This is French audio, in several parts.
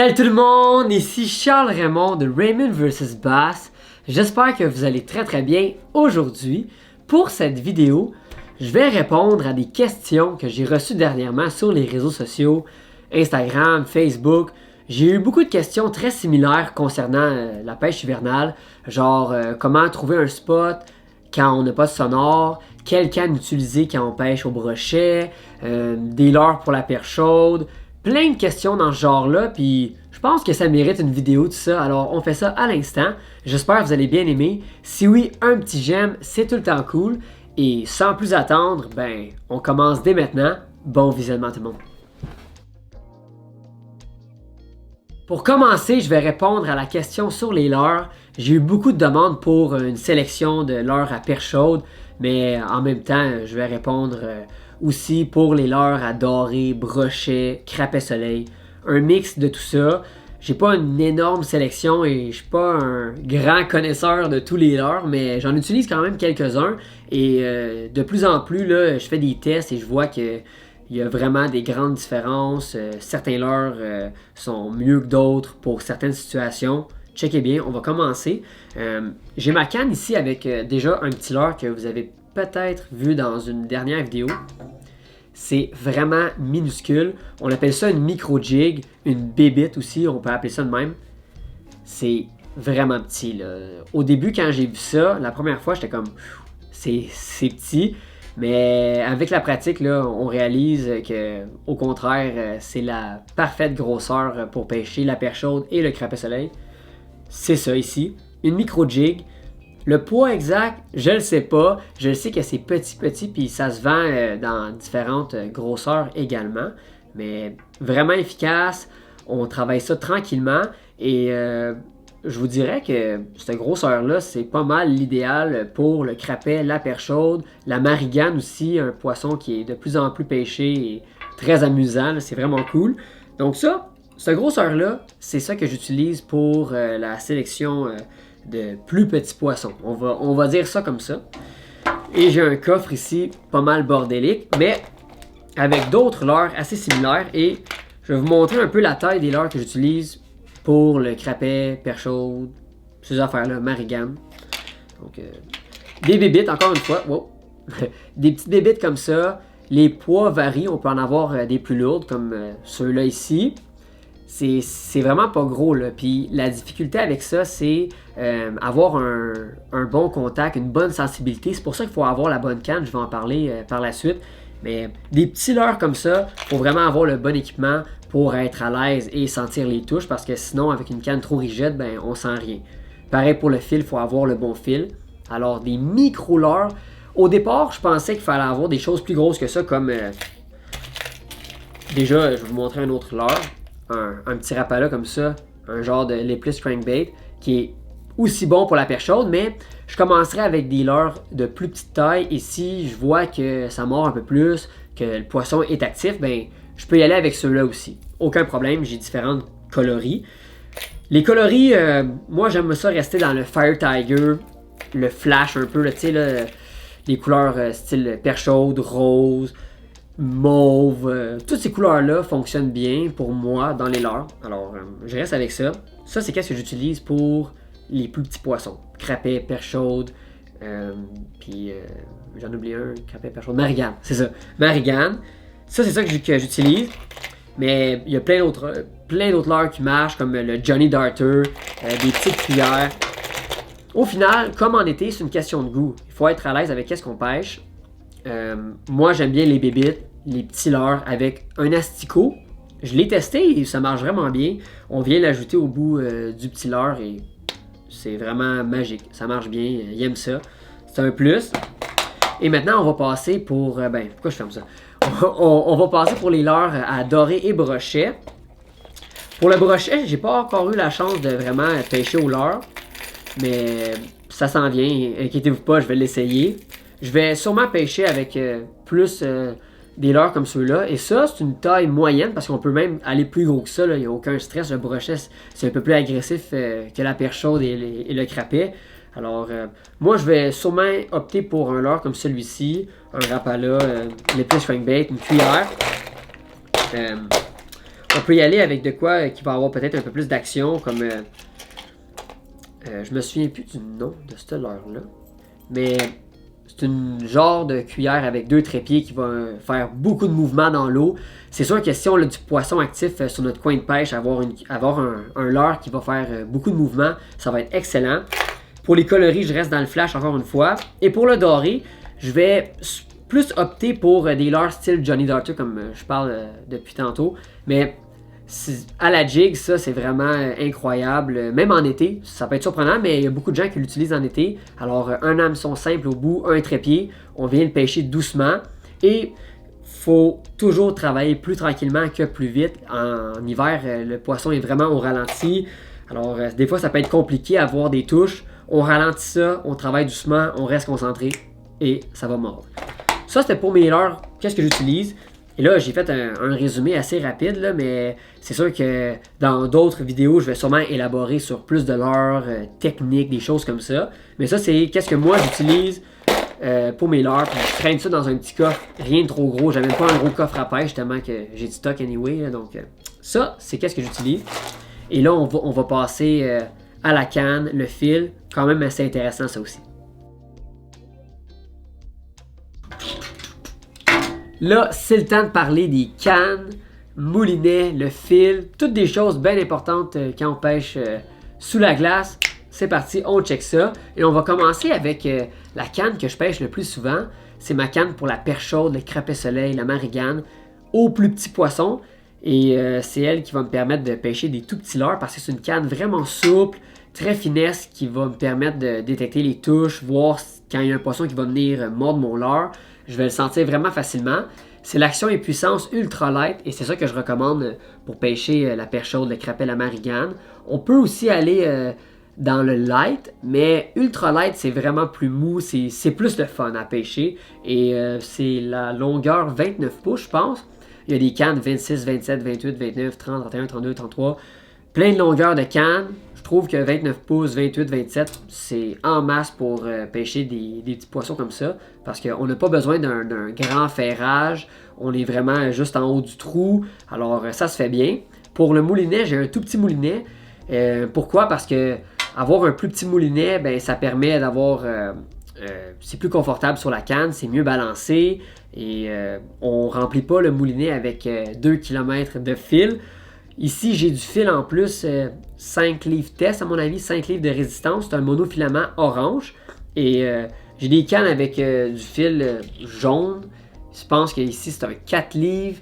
Salut tout le monde, ici Charles Raymond de Raymond vs Bass. J'espère que vous allez très bien aujourd'hui. Pour cette vidéo, je vais répondre à des questions que j'ai reçues dernièrement sur les réseaux sociaux, Instagram, Facebook. J'ai eu beaucoup de questions très similaires concernant la pêche hivernale, genre comment trouver un spot quand on n'a pas de sonore, quelle canne utiliser quand on pêche au brochet, des leurres pour la perche chaude, plein de questions dans ce genre-là, puis je pense que ça mérite une vidéo de ça, alors on fait ça à l'instant. J'espère que vous allez bien aimer. Si oui, un petit j'aime, c'est tout le temps cool. Et sans plus attendre, ben, on commence dès maintenant. Bon visionnement tout le monde. Pour commencer, je vais répondre à la question sur les leurres. J'ai eu beaucoup de demandes pour une sélection de leurres à perche chaude, mais en même temps, je vais répondre aussi pour les leurres à doré, brochet, crapet soleil. Un mix de tout ça. J'ai pas une énorme sélection et je suis pas un grand connaisseur de tous les leurres, mais j'en utilise quand même quelques-uns. Et de plus en plus, là, je fais des tests et je vois que il y a vraiment des grandes différences. Certains leurres sont mieux que d'autres pour certaines situations. Checkez bien, on va commencer. J'ai ma canne ici avec déjà un petit leurre que vous avez peut-être vu dans une dernière vidéo. C'est vraiment minuscule. On appelle ça une micro-jig, une bébite aussi, on peut appeler ça de même. C'est vraiment petit, là. Au début, quand j'ai vu ça, la première fois, j'étais comme, c'est petit. Mais avec la pratique, là, on réalise que, au contraire, c'est la parfaite grosseur pour pêcher la perche chaude et le crapet soleil. C'est ça ici, une micro-jig. Le poids exact, je le sais pas. Je sais que c'est petit puis ça se vend dans différentes grosseurs également. Mais vraiment efficace. On travaille ça tranquillement et je vous dirais que cette grosseur-là, c'est pas mal l'idéal pour le crapet, la perche chaude, la marigane aussi, un poisson qui est de plus en plus pêché et très amusant. C'est vraiment cool. Donc ça, cette grosseur-là, c'est ça que j'utilise pour la sélection de plus petits poissons. On va dire ça comme ça. Et j'ai un coffre ici pas mal bordélique, mais avec d'autres leurres assez similaires. Et je vais vous montrer un peu la taille des leurres que j'utilise pour le crapet, perche chaude, ces affaires-là, marigane. Donc, des bébites, encore une fois. Wow. Des petites bébites comme ça. Les poids varient. On peut en avoir des plus lourdes, comme ceux-là ici. C'est vraiment pas gros, là. Puis la difficulté avec ça, c'est avoir un bon contact, une bonne sensibilité. C'est pour ça qu'il faut avoir la bonne canne. Je vais en parler par la suite. Mais des petits leurres comme ça, il faut vraiment avoir le bon équipement pour être à l'aise et sentir les touches. Parce que sinon, avec une canne trop rigide, ben, on sent rien. Pareil pour le fil, il faut avoir le bon fil. Alors, des micro-leurres. Au départ, je pensais qu'il fallait avoir des choses plus grosses que ça, comme... déjà, je vais vous montrer un autre leurre. Un petit rapala comme ça, un genre de lipless crankbait qui est aussi bon pour la perche chaude, mais je commencerai avec des leurres de plus petite taille et si je vois que ça mord un peu plus, que le poisson est actif, ben je peux y aller avec ceux-là aussi. Aucun problème, j'ai différentes coloris. Les coloris, moi j'aime ça rester dans le Fire Tiger, le flash un peu, tu sais, les couleurs style perche chaude, rose, mauve, toutes ces couleurs-là fonctionnent bien pour moi dans les leurres. Alors, je reste avec ça. Ça, c'est qu'est-ce que j'utilise pour les plus petits poissons. Crapet, perche chaude, puis j'en oublie un, crapet, perche chaude, marigane, c'est ça, marigane. Ça, c'est ça que j'utilise. Mais il y a plein d'autres leurres qui marchent, comme le Johnny Darter, des petites cuillères. Au final, comme en été, c'est une question de goût. Il faut être à l'aise avec qu'est-ce qu'on pêche. Moi, j'aime bien les bébites, les petits leurres avec un asticot. Je l'ai testé et ça marche vraiment bien. On vient l'ajouter au bout du petit leurre et c'est vraiment magique. Ça marche bien, il aime ça. C'est un plus. Et maintenant, on va passer pour... pourquoi je ferme ça? On va passer pour les leurres à doré et brochet. Pour le brochet, j'ai pas encore eu la chance de vraiment pêcher au leurre. Mais ça s'en vient, inquiétez-vous pas, je vais l'essayer. Je vais sûrement pêcher avec plus des leurres comme ceux-là. Et ça, c'est une taille moyenne parce qu'on peut même aller plus gros que ça. Il n'y a aucun stress. Le brochet, c'est un peu plus agressif que la perche chaude et le crapet. Alors, moi, je vais sûrement opter pour un leurre comme celui-ci. Un rapala, les plus crankbait, une cuillère. On peut y aller avec de quoi qui va avoir peut-être un peu plus d'action, comme... je me souviens plus du nom de cette leurre-là. Mais c'est une genre de cuillère avec 2 trépieds qui va faire beaucoup de mouvements dans l'eau. C'est sûr que si on a du poisson actif sur notre coin de pêche, avoir un leurre qui va faire beaucoup de mouvements, ça va être excellent. Pour les coloris, je reste dans le flash encore une fois. Et pour le doré, je vais plus opter pour des leurres style Johnny Darter, comme je parle depuis tantôt. Mais à la jig, ça c'est vraiment incroyable. Même en été, ça peut être surprenant, mais il y a beaucoup de gens qui l'utilisent en été. Alors un hameçon simple au bout, un trépied, on vient le pêcher doucement. Et faut toujours travailler plus tranquillement que plus vite. En hiver, le poisson est vraiment au ralenti. Alors des fois ça peut être compliqué à avoir des touches. On ralentit ça, on travaille doucement, on reste concentré et ça va mordre. Ça c'était pour mes leurres, qu'est-ce que j'utilise. Et là, j'ai fait un résumé assez rapide, là, mais c'est sûr que dans d'autres vidéos, je vais sûrement élaborer sur plus de leurres, techniques, des choses comme ça. Mais ça, c'est qu'est-ce que moi j'utilise pour mes leurres. Puis je traîne ça dans un petit coffre, rien de trop gros. J'avais même pas un gros coffre à pêche, tellement que j'ai du stock anyway. Là, donc, ça, c'est qu'est-ce que j'utilise. Et là, on va passer à la canne, le fil. Quand même assez intéressant, ça aussi. Là, c'est le temps de parler des cannes, moulinets, le fil, toutes des choses bien importantes quand on pêche sous la glace. C'est parti, on check ça. Et on va commencer avec la canne que je pêche le plus souvent. C'est ma canne pour la perche chaude, le crapet soleil, la marigane, aux plus petits poissons. Et c'est elle qui va me permettre de pêcher des tout petits leurres parce que c'est une canne vraiment souple, très finesse, qui va me permettre de détecter les touches, voir quand il y a un poisson qui va venir mordre mon leurre. Je vais le sentir vraiment facilement. C'est l'action et puissance ultra light et c'est ça que je recommande pour pêcher la perche chaude, le crapet, la marigane. On peut aussi aller dans le light, mais ultra light c'est vraiment plus mou, c'est plus de fun à pêcher et c'est la longueur 29 pouces je pense. Il y a des cannes 26, 27, 28, 29, 30, 31, 32, 33. Plein de longueurs de cannes. Je trouve que 29 pouces, 28, 27, c'est en masse pour pêcher des petits poissons comme ça. Parce qu'on n'a pas besoin d'un grand ferrage. On est vraiment juste en haut du trou. Alors ça se fait bien. Pour le moulinet, j'ai un tout petit moulinet. Pourquoi? Parce que avoir un plus petit moulinet, ben, ça permet d'avoir... c'est plus confortable sur la canne, c'est mieux balancé. Et on ne remplit pas le moulinet avec 2 km de fil. Ici, j'ai du fil en plus, 5 livres test à mon avis, 5 livres de résistance. C'est un monofilament orange. Et j'ai des cannes avec du fil jaune. Je pense qu'ici, c'est un 4 livres.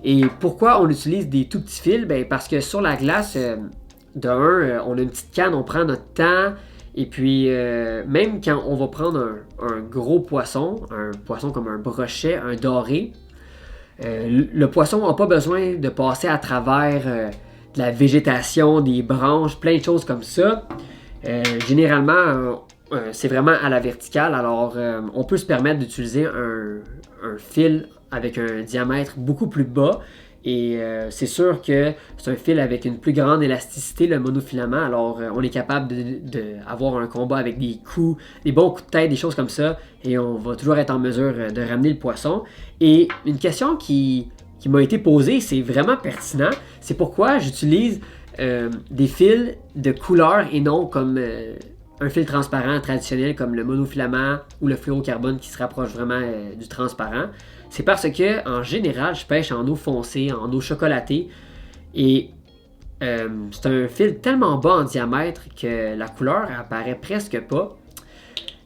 Et pourquoi on utilise des tout petits fils? Ben, parce que sur la glace, on a une petite canne, on prend notre temps. Et puis, même quand on va prendre un gros poisson, un poisson comme un brochet, un doré, le poisson n'a pas besoin de passer à travers de la végétation, des branches, plein de choses comme ça. Généralement, c'est vraiment à la verticale, alors on peut se permettre d'utiliser un fil avec un diamètre beaucoup plus bas. Et c'est sûr que c'est un fil avec une plus grande élasticité, le monofilament. Alors, on est capable d'avoir un combat avec des coups, des bons coups de tête, des choses comme ça. Et on va toujours être en mesure de ramener le poisson. Et une question qui m'a été posée, c'est vraiment pertinent. C'est pourquoi j'utilise des fils de couleur et non comme un fil transparent traditionnel comme le monofilament ou le fluorocarbone qui se rapproche vraiment du transparent. C'est parce que en général, je pêche en eau foncée, en eau chocolatée. Et c'est un fil tellement bas en diamètre que la couleur apparaît presque pas.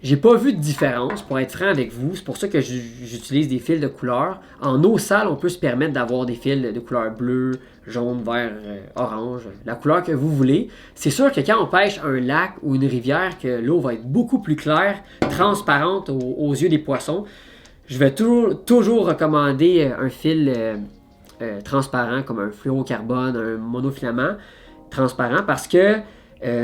J'ai pas vu de différence, pour être franc avec vous. C'est pour ça que j'utilise des fils de couleur. En eau sale, on peut se permettre d'avoir des fils de couleur bleue, jaune, vert, orange, la couleur que vous voulez. C'est sûr que quand on pêche un lac ou une rivière, que l'eau va être beaucoup plus claire, transparente aux yeux des poissons, je vais toujours recommander un fil transparent comme un fluorocarbone, un monofilament transparent parce que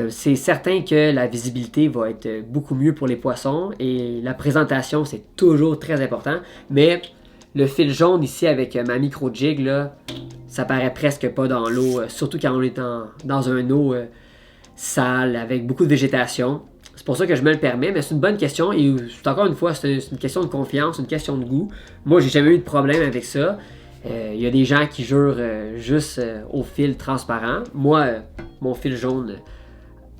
c'est certain que la visibilité va être beaucoup mieux pour les poissons et la présentation c'est toujours très important. Mais le fil jaune ici avec ma micro jig là, ça paraît presque pas dans l'eau, surtout quand on est dans un eau sale avec beaucoup de végétation. C'est pour ça que je me le permets, mais c'est une bonne question et encore une fois, c'est une question de confiance, une question de goût. Moi, j'ai jamais eu de problème avec ça. Il y a des gens qui jurent juste au fil transparent. Moi, mon fil jaune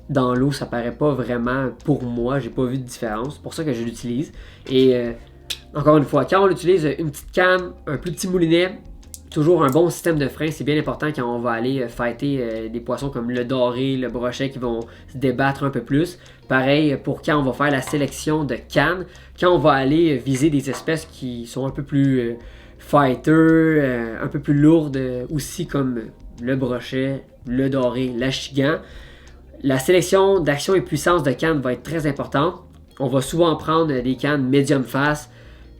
dans l'eau, ça paraît pas vraiment pour moi. J'ai pas vu de différence. C'est pour ça que je l'utilise. Et encore une fois, quand on utilise une petite canne, un plus petit moulinet, toujours un bon système de frein, c'est bien important quand on va aller fighter des poissons comme le doré, le brochet qui vont se débattre un peu plus. Pareil pour quand on va faire la sélection de cannes, quand on va aller viser des espèces qui sont un peu plus fighter, un peu plus lourdes aussi comme le brochet, le doré, l'achigan. La sélection d'action et puissance de cannes va être très importante. On va souvent prendre des cannes medium fast,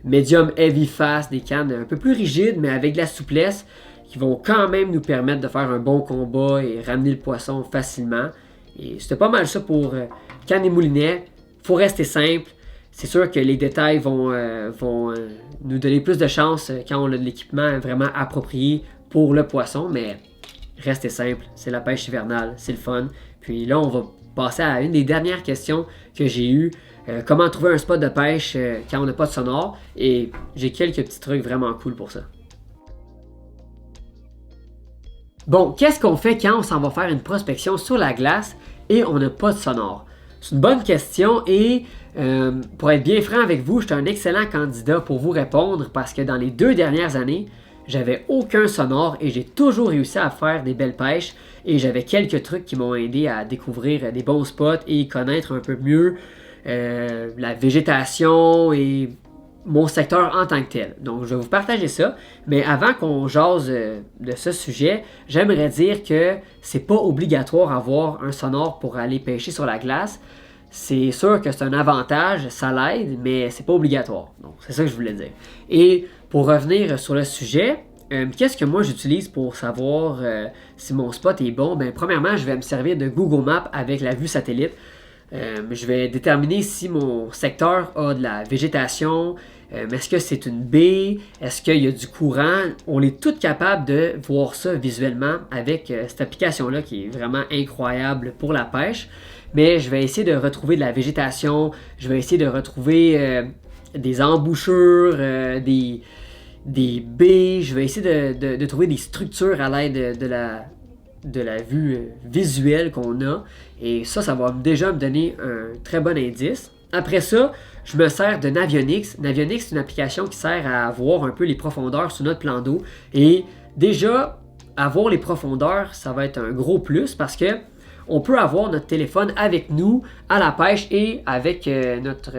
medium heavy fast, des cannes un peu plus rigides mais avec de la souplesse qui vont quand même nous permettre de faire un bon combat et ramener le poisson facilement. Et c'était pas mal ça pour cannes et moulinets. Faut rester simple. C'est sûr que les détails vont nous donner plus de chance quand on a de l'équipement vraiment approprié pour le poisson, mais restez simple, c'est la pêche hivernale, c'est le fun. Puis là, on va passer à une des dernières questions que j'ai eues. Comment trouver un spot de pêche quand on n'a pas de sonore? Et j'ai quelques petits trucs vraiment cool pour ça. Bon, qu'est-ce qu'on fait quand on s'en va faire une prospection sur la glace et on n'a pas de sonore? C'est une bonne question et pour être bien franc avec vous, je suis un excellent candidat pour vous répondre parce que dans les 2 dernières années, j'avais aucun sonore et j'ai toujours réussi à faire des belles pêches et j'avais quelques trucs qui m'ont aidé à découvrir des bons spots et connaître un peu mieux la végétation et mon secteur en tant que tel. Donc je vais vous partager ça, mais avant qu'on jase de ce sujet, j'aimerais dire que c'est pas obligatoire d'avoir un sonore pour aller pêcher sur la glace. C'est sûr que c'est un avantage, ça l'aide, mais c'est pas obligatoire. Donc c'est ça que je voulais dire. Et pour revenir sur le sujet, qu'est-ce que moi j'utilise pour savoir si mon spot est bon? Ben, premièrement, je vais me servir de Google Maps avec la vue satellite. Je vais déterminer si mon secteur a de la végétation, est-ce que c'est une baie, est-ce qu'il y a du courant. On est tous capables de voir ça visuellement avec cette application-là qui est vraiment incroyable pour la pêche. Mais je vais essayer de retrouver de la végétation, je vais essayer de retrouver des embouchures, des baies, je vais essayer de trouver des structures à l'aide de la vue visuelle qu'on a. Et ça va déjà me donner un très bon indice. Après ça, je me sers de Navionics. Navionics, c'est une application qui sert à voir un peu les profondeurs sur notre plan d'eau. Et déjà, avoir les profondeurs, ça va être un gros plus parce que on peut avoir notre téléphone avec nous à la pêche et avec notre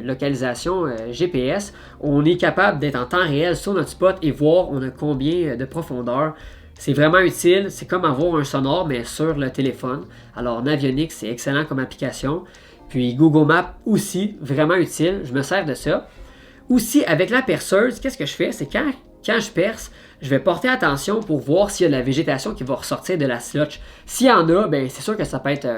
localisation GPS. On est capable d'être en temps réel sur notre spot et voir on a combien de profondeur. C'est vraiment utile, c'est comme avoir un sonore mais sur le téléphone. Alors Navionics, c'est excellent comme application. Puis Google Maps aussi, vraiment utile, je me sers de ça. Aussi avec la perceuse, qu'est-ce que je fais? C'est quand je perce, je vais porter attention pour voir s'il y a de la végétation qui va ressortir de la slotch. S'il y en a, ben c'est sûr que ça peut être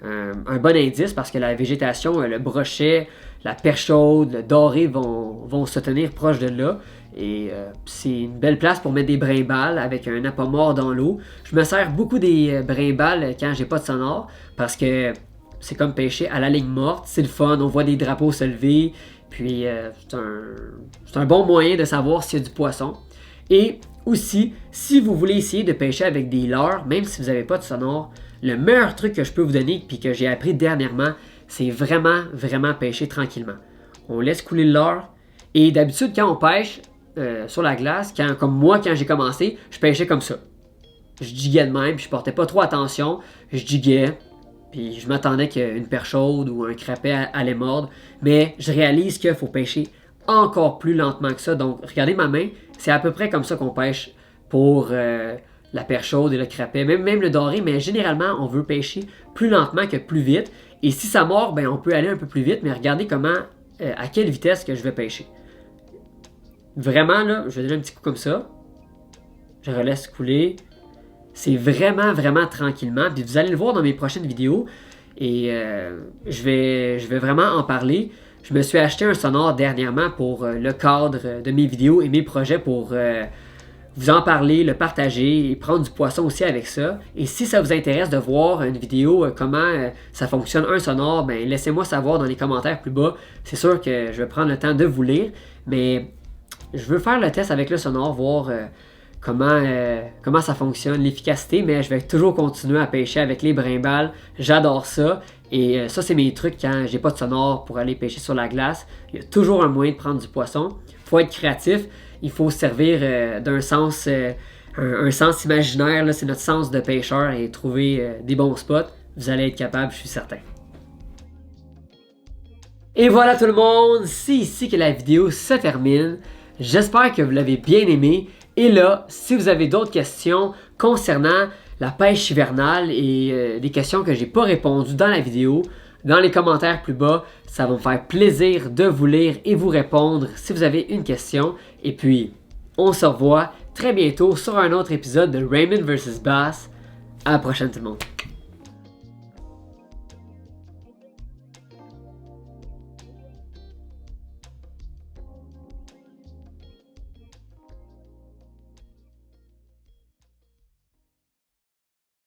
un bon indice parce que la végétation, le brochet, la perche chaude, le doré vont se tenir proche de là. Et c'est une belle place pour mettre des brimbales avec un appât mort dans l'eau. Je me sers beaucoup des brimbales quand j'ai pas de sonore parce que c'est comme pêcher à la ligne morte. C'est le fun, on voit des drapeaux se lever. Puis c'est un bon moyen de savoir s'il y a du poisson. Et aussi, si vous voulez essayer de pêcher avec des leurres, même si vous n'avez pas de sonore, le meilleur truc que je peux vous donner puis que j'ai appris dernièrement, c'est vraiment pêcher tranquillement. On laisse couler le leurre. Et d'habitude, quand on pêche sur la glace, comme moi quand j'ai commencé, je pêchais comme ça. Je jiguais de même, puis je portais pas trop attention. Je jiguais, puis je m'attendais qu'une perche chaude ou un crapet allait mordre. Mais je réalise qu'il faut pêcher encore plus lentement que ça. Donc, regardez ma main, c'est à peu près comme ça qu'on pêche pour la perche chaude et le crapet, même le doré. Mais généralement, on veut pêcher plus lentement que plus vite. Et si ça mord, ben, on peut aller un peu plus vite, mais regardez à quelle vitesse que je vais pêcher. Vraiment, là, je vais donner un petit coup comme ça. Je relaisse couler. C'est vraiment tranquillement. Puis vous allez le voir dans mes prochaines vidéos. Et je vais vraiment en parler. Je me suis acheté un sonore dernièrement pour le cadre de mes vidéos et mes projets pour vous en parler, le partager et prendre du poisson aussi avec ça. Et si ça vous intéresse de voir une vidéo comment ça fonctionne un sonore, ben laissez-moi savoir dans les commentaires plus bas. C'est sûr que je vais prendre le temps de vous lire. Mais Je veux faire le test avec le sonar, voir comment ça fonctionne, l'efficacité, mais je vais toujours continuer à pêcher avec les brimbales. J'adore ça. Et ça, c'est mes trucs quand j'ai pas de sonar pour aller pêcher sur la glace. Il y a toujours un moyen de prendre du poisson. Il faut être créatif. Il faut se servir d'un sens, un sens imaginaire. Là, c'est notre sens de pêcheur et trouver des bons spots. Vous allez être capable, je suis certain. Et voilà tout le monde, c'est ici que la vidéo se termine. J'espère que vous l'avez bien aimé. Et là, si vous avez d'autres questions concernant la pêche hivernale et des questions que j'ai pas répondues dans la vidéo, dans les commentaires plus bas, ça va me faire plaisir de vous lire et vous répondre si vous avez une question. Et puis, on se revoit très bientôt sur un autre épisode de Raymond vs Bass. À la prochaine tout le monde.